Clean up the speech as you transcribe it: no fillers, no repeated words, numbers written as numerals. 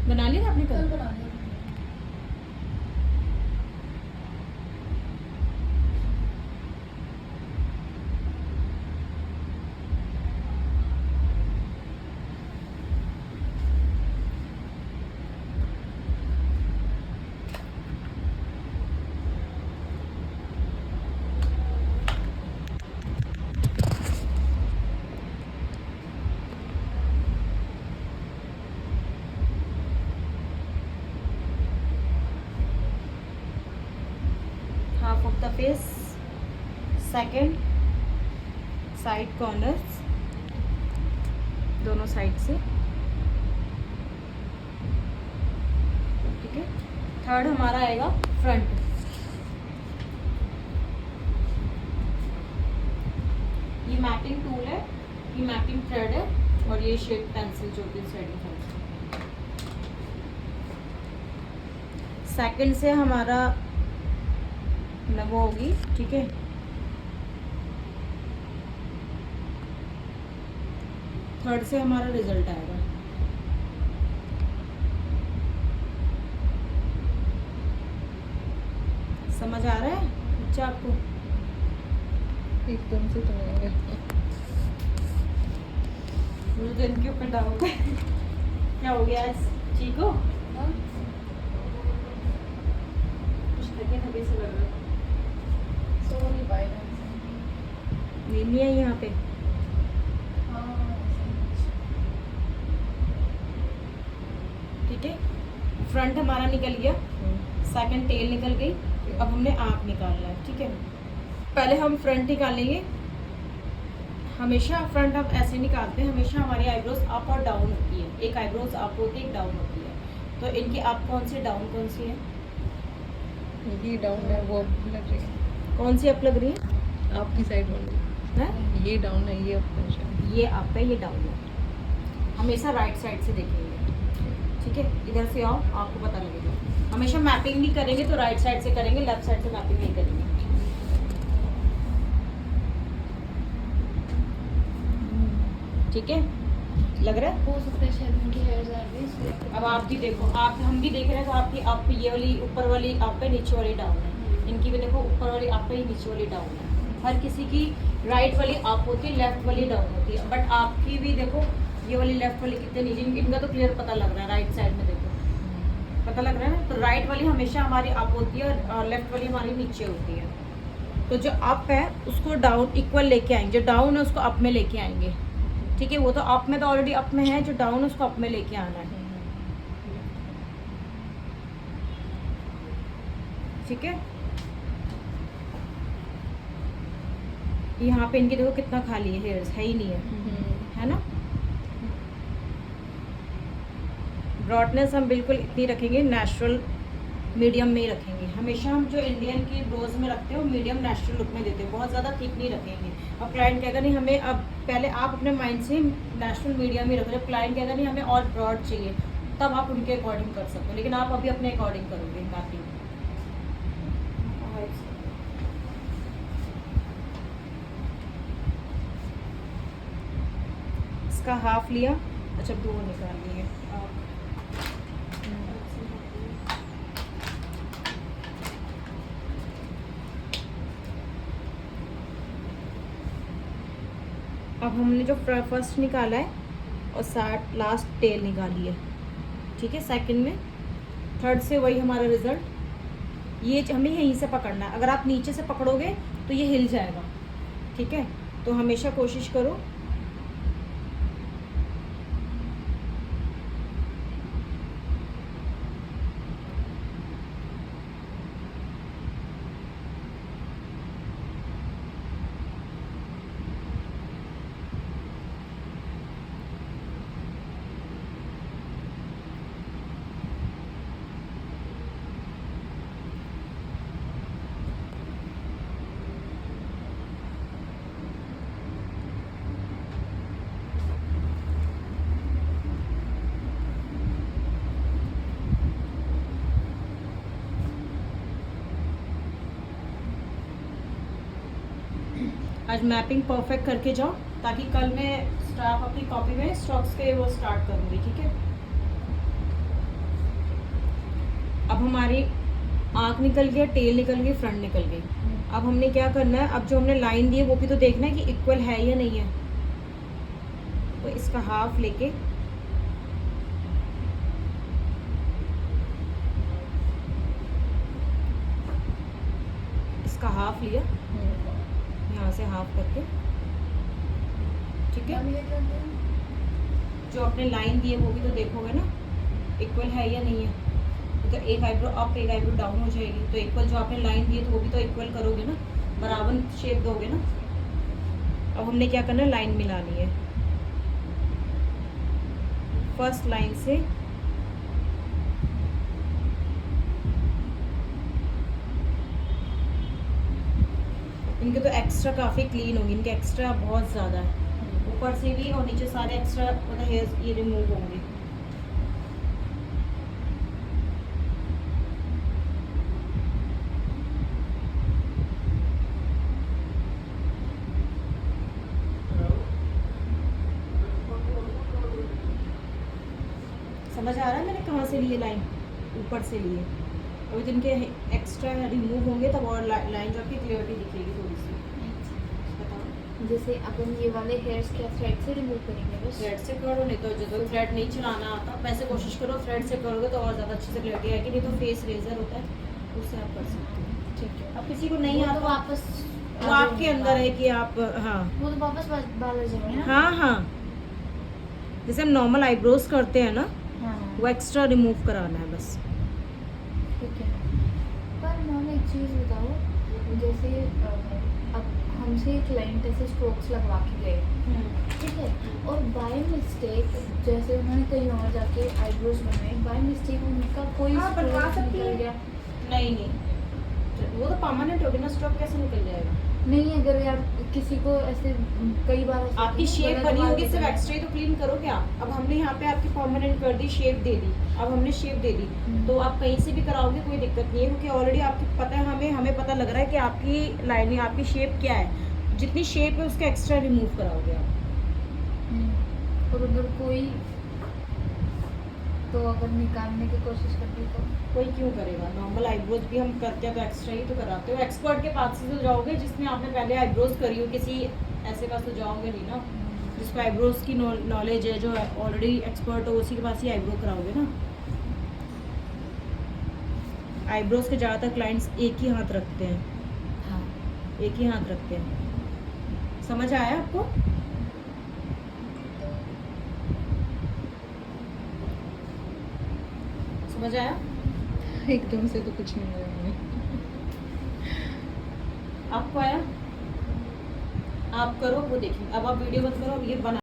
बना लिया था आपने कल? बना लिया। Half of the face, second side corners, दोनों साइड से, ठीक है। थर्ड हमारा आएगा फ्रंट। ये मैटिंग टूल है, ये मैटिंग थ्रेड है, और ये शेप पेंसिल जो कि शेडिंग पेंसिल। सेकंड से हमारा वो होगी, ठीक है। थर्ड से हमारा रिजल्ट आएगा। समझ आ रहा है बच्चा आपको? एकदम से तो नहीं आएगा। मुझे इनके ऊपर डाउट है। क्या हो गया आज? ठीक हो? हाँ? कुछ थके थके से लग रहा है। सो नहीं पाएगा। नींद नहीं आई यहाँ पे? हाँ, ठीक है। फ्रंट हमारा निकल गया, सेकंड टेल निकल गई, अब हमने आँख निकालना है, ठीक है। पहले हम फ्रंट निकालेंगे। हमेशा फ्रंट हम ऐसे निकालते हैं, हमेशा हमारी आईब्रोज अप और डाउन होती है। एक आईब्रोज अप होती है, एक डाउन होती है। तो इनकी अप कौन सी, डाउन कौन सी है? ये डाउन है, वो लग रही है कौन सी अप लग रही है? आपकी साइड वाली। हैं? ये डाउन है, ये अप है शायद। ये अप है, ये डाउन है। हमेशा राइट साइड से देखेंगे, ठीक है। इधर से आओ, आपको पता लगेगा। हमेशा मैपिंग भी करेंगे तो राइट साइड से करेंगे, लेफ्ट साइड से मैपिंग नहीं करेंगे। ठीक है, लग रहा है? हो सकता है शायद उनकी हेयर्स आ गई इसलिए। अब आप भी देखो, आप हम भी देख रहे हैं तो आपकी अप, ये वाली ऊपर वाली अप है, नीचे वाली डाउन है। इनकी भी देखो, ऊपर वाली अप है, नीचे वाली डाउन है। हर किसी की राइट वाली अप होती है, लेफ्ट वाली डाउन होती है। बट आपकी भी देखो, ये वाली लेफ्ट वाली कितने नीचे, इनका तो क्लियर पता लग रहा है। राइट साइड में देखो, पता लग रहा है ना। तो राइट वाली हमेशा हमारी अप होती है और लेफ्ट वाली हमारी नीचे होती है। तो जो अप है उसको डाउन इक्वल लेके आएंगे, जो डाउन है उसको अप में लेके आएंगे, ठीक है। वो तो अप में, तो ऑलरेडी अप में है, जो डाउन है उसको अप में लेके आना है, ठीक है। यहाँ पे इनके देखो कितना खाली है, हेयर्स है ही नहीं है ना। ब्रॉडनेस हम बिल्कुल इतनी रखेंगे, नेचुरल मीडियम में ही रखेंगे। हमेशा हम जो इंडियन की ब्रोज में रखते हैं वो मीडियम नेचुरल लुक में देते हैं, बहुत ज़्यादा थिक नहीं रखेंगे। अब क्लाइंट कहेगा नहीं हमें, अब पहले आप अपने माइंड से नेचुरल मीडियम ही रख रहे हो, क्लाइंट कहेगा नहीं हमें और ब्रॉड चाहिए, तब आप उनके अकॉर्डिंग कर सकते हो। लेकिन आप अभी अपने अकॉर्डिंग करोगे मैपिंग। इसका हाफ लिया, अच्छा दो निकाल लिए। अब हमने जो फर्स्ट निकाला है और साथ लास्ट टेल निकाली है, ठीक है। सेकंड में, थर्ड से वही हमारा रिजल्ट। ये हमें यहीं से पकड़ना है, अगर आप नीचे से पकड़ोगे तो ये हिल जाएगा, ठीक है। तो हमेशा कोशिश करो आज मैपिंग परफेक्ट करके जाओ, ताकि कल मैं स्टाफ अपनी कॉपी में स्टॉक्स के वो स्टार्ट करूँगी, ठीक है। अब हमारी आँख निकल गया, टेल निकल गई, फ्रंट निकल गई। अब हमने क्या करना है, अब जो हमने लाइन दी है वो भी तो देखना है कि इक्वल है या नहीं है। तो इसका हाफ लेके इसका हाफ लिया, यहाँ से हाफ करके, ठीक है। जो आपने लाइन दी है वो भी तो देखोगे ना इक्वल है या नहीं है। तो एक आईब्रो अप एक आईब्रो डाउन हो जाएगी, तो इक्वल जो आपने लाइन दी है तो वो भी तो इक्वल करोगे ना, बराबर शेप दोगे ना। अब हमने क्या करना है, लाइन मिलानी है फर्स्ट लाइन से इनके तो एक्स्ट्रा काफ़ी क्लीन होंगे, इनके एक्स्ट्रा बहुत ज़्यादा है, ऊपर से भी और नीचे सारे एक्स्ट्रा मतलब हेयर्स ये रिमूव होंगे। समझ आ रहा है मैंने कहाँ से लिए लाइन, ऊपर से लिए। अभी तो इनके एक्स्ट्रा रिमूव होंगे तब और लाइन जो आपकी क्लियरिटी दिखेगी थोड़ी सी। बताओ। जैसे अपन ये वाले हेयर्स क्या थ्रेड से रिमूव करेंगे बस? थ्रेड से करो, नहीं तो जो थ्रेड नहीं चलाना आता वैसे कोशिश करो थ्रेड से करोगे तो और ज़्यादा अच्छे से क्लियरिटी आएगी, नहीं तो फेस रेजर होता है उससे आप कर सकते हो। ठीक है। अब किसी को नहीं वो आता तो वापस वो आपके अंदर है कि आप, हाँ वो तो वापस बाल आ जाएंगे ना? हाँ हाँ, जैसे हम नॉर्मल आईब्रोज करते हैं ना, हाँ वो एक्स्ट्रा रिमूव कराना है बस। ठीक है। पर मैम एक चीज़ बताओ, जैसे अब हमसे क्लाइंट ऐसे स्ट्रोक्स लगवा के गए, ठीक है, और बाय मिस्टेक जैसे उन्होंने कहीं और जाके आईब्रोज बनवाए, बाय मिस्टेक उनका कोई हाँ, बनवा stroke सकती निकल है। गया। नहीं वो तो परमानेंट होगी ना, स्ट्रोक कैसे निकल जाएगा। नहीं, अगर यार किसी को ऐसे कई बार ऐसे आपकी शेप गलत बनी बाल होगी, सिर्फ निकला। एक्स्ट्रा ही तो क्लीन करोगे आप। अब हमने यहाँ पे आपकी परमानेंट कर दी, शेप दे दी, अब हमने शेप दे दी तो आप कहीं से भी कराओगे कोई दिक्कत नहीं है, क्योंकि ऑलरेडी आपको पता है, हमें पता लग रहा है कि आपकी लाइनिंग आपकी शेप क्या है, जितनी शेप है उसका एक्स्ट्रा रिमूव कराओगे आप। और अगर कोई तो अगर निकालने की कोशिश करती तो कोई क्यों करेगा, नॉर्मल आईब्रोज भी हम करते हैं तो एक्स्ट्रा ही तो कराते हो। एक्सपर्ट के पास से तो जाओगे जिसमें आपने पहले आईब्रोज करी हो, किसी ऐसे पास तो जाओगे नहीं ना जिसको आईब्रोज की नॉलेज है, जो ऑलरेडी एक्सपर्ट हो उसी के पास ही आईब्रो कराओगे ना। आईब्रोज के ज़्यादातर क्लाइंट्स एक ही हाथ रखते हैं, हाँ। एक ही हाथ रखते हैं। समझ आया आपको? समझ आया? एकदम से तो कुछ नहीं आया हमें। आपको आया? आप करो, वो देखिए। अब आप वीडियो बंद करो, अब ये बना